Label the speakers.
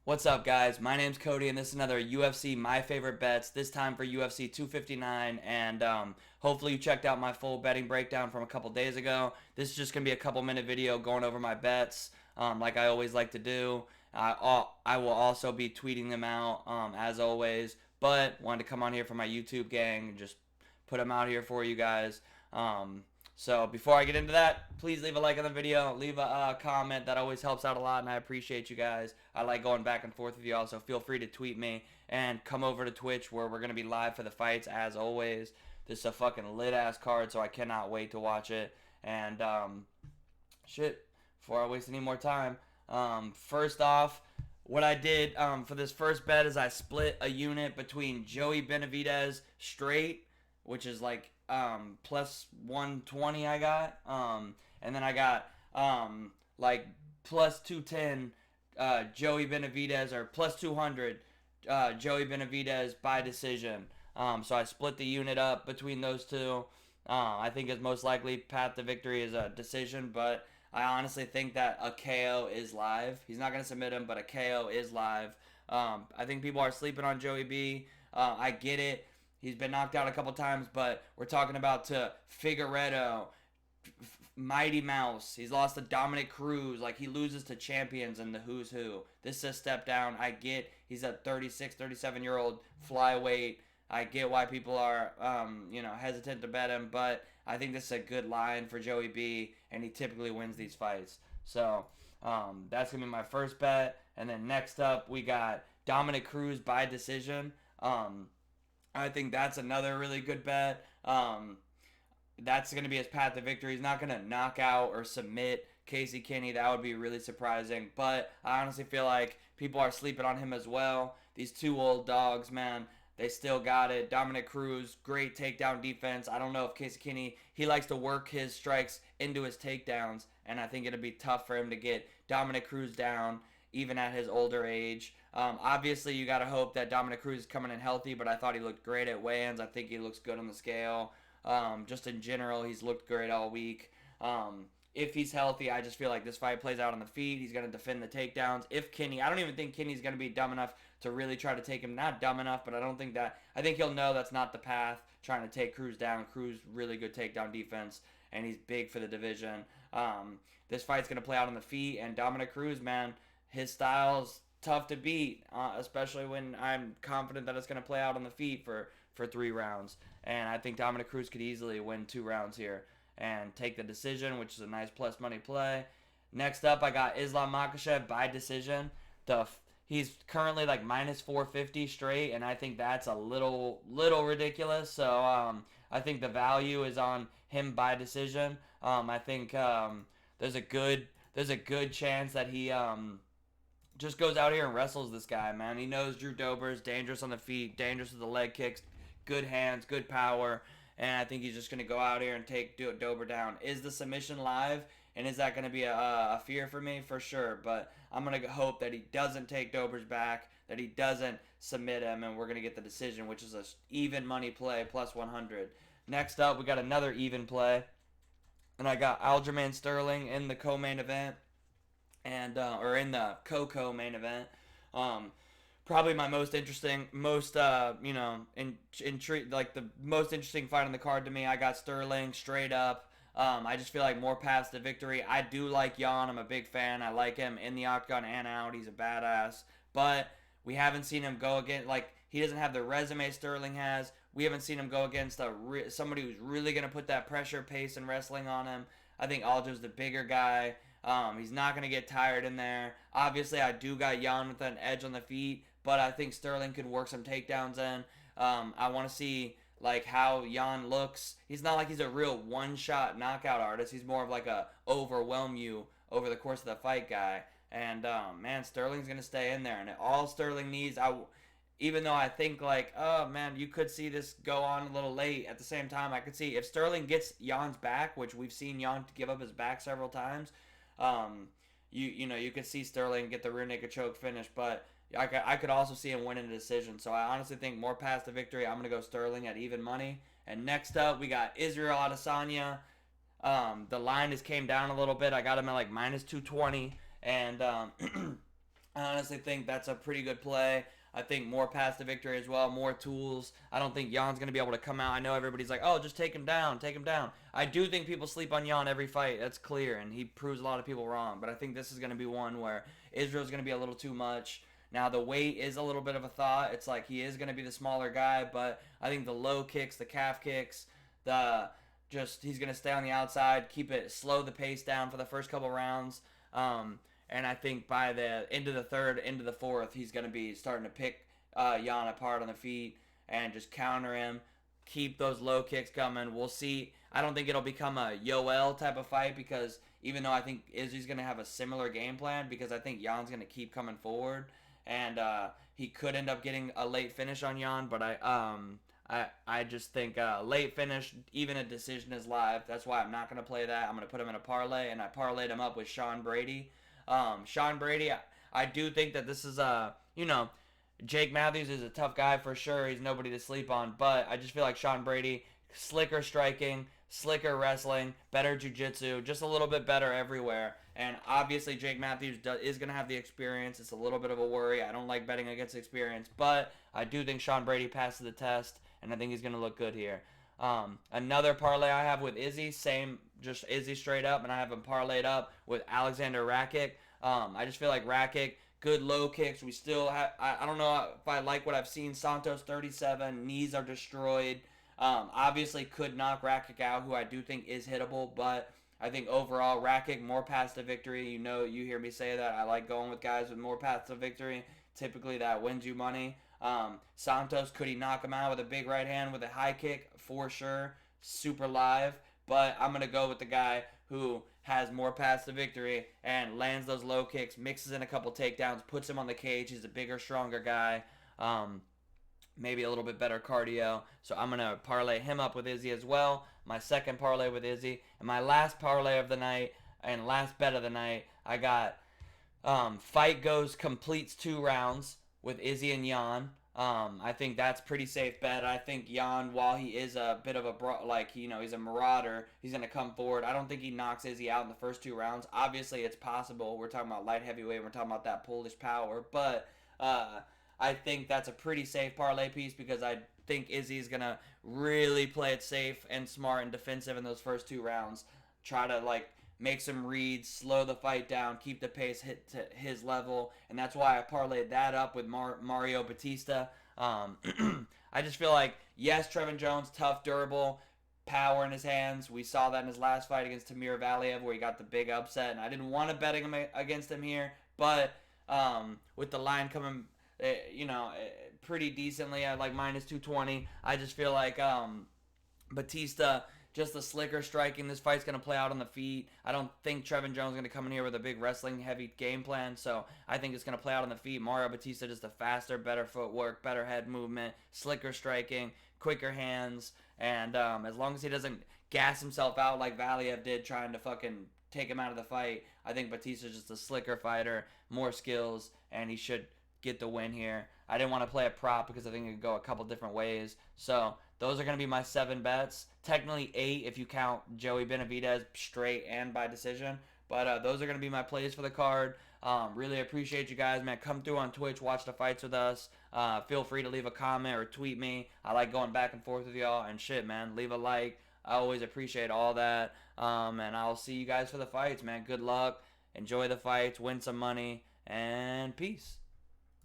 Speaker 1: What's up, guys? My name's Cody, and this is another UFC My Favorite Bets, this time for UFC 259. And hopefully, you checked out my full betting breakdown from a couple days ago. This is just going to be a couple-minute video going over my bets, like I always like to do. I will also be tweeting them out, as always, but wanted to come on here for my YouTube gang and just put them out here for you guys. So before I get into that, please leave a like on the video, leave a comment. That always helps out a lot, and I appreciate you guys. I like going back and forth with y'all, so feel free to tweet me and come over to Twitch where we're going to be live for the fights as always. This is a fucking lit-ass card, so I cannot wait to watch it. And, shit, before I waste any more time, first off, what I did for this first bet is I split a unit between Joey Benavidez straight, which is like plus 120 I got. And then I got like plus 210 Joey Benavidez, or plus 200 Joey Benavidez by decision. So I split the unit up between those two. I think it's most likely path to victory is a decision, but I honestly think that a KO is live. He's not going to submit him, but a KO is live. I think people are sleeping on Joey B. I get it. He's been knocked out a couple times, but we're talking about to Figueredo, Mighty Mouse. He's lost to Dominic Cruz. Like, he loses to champions in the who's who. This is a step down. I get he's a 36, 37-year-old flyweight. I get why people are, hesitant to bet him, but I think this is a good line for Joey B, and he typically wins these fights. So that's going to be my first bet. And then next up, we got Dominic Cruz by decision. I think that's another really good bet. That's going to be his path to victory. He's not going to knock out or submit Casey Kenny. That would be really surprising. But I honestly feel like people are sleeping on him as well. These two old dogs, man, they still got it. Dominic Cruz, great takedown defense. I don't know if Casey Kenny, he likes to work his strikes into his takedowns, and I think it'll be tough for him to get Dominic Cruz down, even at his older age. Obviously, you got to hope that Dominic Cruz is coming in healthy, but I thought he looked great at weigh-ins. I think he looks good on the scale. Just in general, he's looked great all week. If he's healthy, I just feel like this fight plays out on the feet. He's going to defend the takedowns. If Kenny, I don't even think Kenny's going to be dumb enough to really try to take him. Not dumb enough, but I think he'll know that's not the path, trying to take Cruz down. Cruz, really good takedown defense, and he's big for the division. This fight's going to play out on the feet, and Dominic Cruz, man, his style's tough to beat, especially when I'm confident that it's going to play out on the feet for 3 rounds. And I think Dominic Cruz could easily win 2 rounds here and take the decision, which is a nice plus money play. Next up, I got Islam Makhachev by decision. He's currently like minus 450 straight, and I think that's a little ridiculous. So I think the value is on him by decision. I think there's a good chance that he just goes out here and wrestles this guy, man. He knows Drew Dober's dangerous on the feet, dangerous with the leg kicks, good hands, good power, and I think he's just going to go out here and take Dober down. Is the submission live, and is that going to be a fear for me? For sure, but I'm going to hope that he doesn't take Dober's back, that he doesn't submit him, and we're going to get the decision, which is a even money play, plus 100. Next up, we got another even play, and I got Aljamain Sterling in the co-main event. And or in the co main event, probably my most interesting, like the most interesting fight on the card to me. I got Sterling straight up. I just feel like more paths to victory. I do like Jan. I'm a big fan. I like him in the octagon and out. He's a badass. But we haven't seen him go against, like, he doesn't have the resume Sterling has. We haven't seen him go against somebody who's really going to put that pressure, pace, and wrestling on him. I think Aljo's the bigger guy. He's not going to get tired in there. Obviously, I do got Jan with an edge on the feet, but I think Sterling could work some takedowns in. I want to see like how Jan looks. He's not like he's a real one-shot knockout artist. He's more of like a overwhelm you over the course of the fight guy. And, man, Sterling's going to stay in there. And all Sterling needs, even though I think like, oh, man, you could see this go on a little late. At the same time, I could see if Sterling gets Jan's back, which we've seen Jan give up his back several times, you could see Sterling get the rear naked choke finish, but I could also see him winning a decision. So I honestly think more paths to victory. I'm going to go Sterling at even money. And next up, we got Israel Adesanya. The line just came down a little bit. I got him at like minus 220. And I honestly think that's a pretty good play. I think more paths to victory as well, more tools. I don't think Jan's going to be able to come out. I know everybody's like, oh, just take him down, take him down. I do think people sleep on Jan every fight. That's clear, and he proves a lot of people wrong. But I think this is going to be one where Israel's going to be a little too much. Now, the weight is a little bit of a thought. It's like he is going to be the smaller guy, but I think the low kicks, the calf kicks, the just he's going to stay on the outside, keep it, slow the pace down for the first couple rounds. And I think by the end of the third, into the fourth, he's going to be starting to pick Jan apart on the feet and just counter him, keep those low kicks coming. We'll see. I don't think it'll become a Yoel type of fight because even though I think Izzy's going to have a similar game plan because I think Jan's going to keep coming forward and he could end up getting a late finish on Jan, but I just think late finish, even a decision is live. That's why I'm not going to play that. I'm going to put him in a parlay, and I parlayed him up with Sean Brady. Sean Brady, I do think that this is Jake Matthews is a tough guy for sure. He's nobody to sleep on, but I just feel like Sean Brady, slicker striking, slicker wrestling, better jiu-jitsu, just a little bit better everywhere. And obviously Jake Matthews is going to have the experience. It's a little bit of a worry. I don't like betting against experience, but I do think Sean Brady passes the test, and I think he's going to look good here. Another parlay I have with Izzy, same, just Izzy straight up, and I have him parlayed up with Alexander Rakic. I just feel like Rakic, good low kicks. We still have, I don't know if I like what I've seen. Santos 37, knees are destroyed. Obviously could knock Rakic out, who I do think is hittable, but I think overall Rakic, more paths to victory. You hear me say that. I like going with guys with more paths to victory. Typically that wins you money. Santos, could he knock him out with a big right hand with a high kick? For sure. Super live. But I'm going to go with the guy who has more paths to victory and lands those low kicks, mixes in a couple takedowns, puts him on the cage. He's a bigger, stronger guy. Maybe a little bit better cardio. So I'm going to parlay him up with Izzy as well. My second parlay with Izzy. And my last parlay of the night and last bet of the night, I got fight goes completes 2 rounds with Izzy and Jan. I think that's pretty safe bet. I think Jan, while he is a bit of a he's a marauder, he's gonna come forward. I don't think he knocks Izzy out in the first 2 rounds. Obviously, it's possible. We're talking about light heavyweight. We're talking about that Polish power, but I think that's a pretty safe parlay piece because I think Izzy's gonna really play it safe and smart and defensive in those first 2 rounds. Try to make some reads, slow the fight down, keep the pace hit to his level, and that's why I parlayed that up with Mario Batista. I just feel like, yes, Trevin Jones, tough, durable, power in his hands. We saw that in his last fight against Tamir Valiev where he got the big upset, and I didn't want to bet against him here, but with the line coming, pretty decently at like minus 220, I just feel like Batista, just the slicker striking. This fight's going to play out on the feet. I don't think Trevin Jones is going to come in here with a big wrestling heavy game plan, so I think it's going to play out on the feet. Mario Batista just a faster, better footwork, better head movement, slicker striking, quicker hands, and as long as he doesn't gas himself out like Valiev did trying to fucking take him out of the fight, I think Batista's just a slicker fighter, more skills, and he should get the win here. I didn't want to play a prop because I think it could go a couple different ways. So those are going to be my 7 bets. Technically 8 if you count Joey Benavidez straight and by decision. But those are going to be my plays for the card. Really appreciate you guys, man. Come through on Twitch, watch the fights with us. Feel free to leave a comment or tweet me. I like going back and forth with y'all. And shit, man, leave a like. I always appreciate all that. And I'll see you guys for the fights, man. Good luck. Enjoy the fights. Win some money. And peace.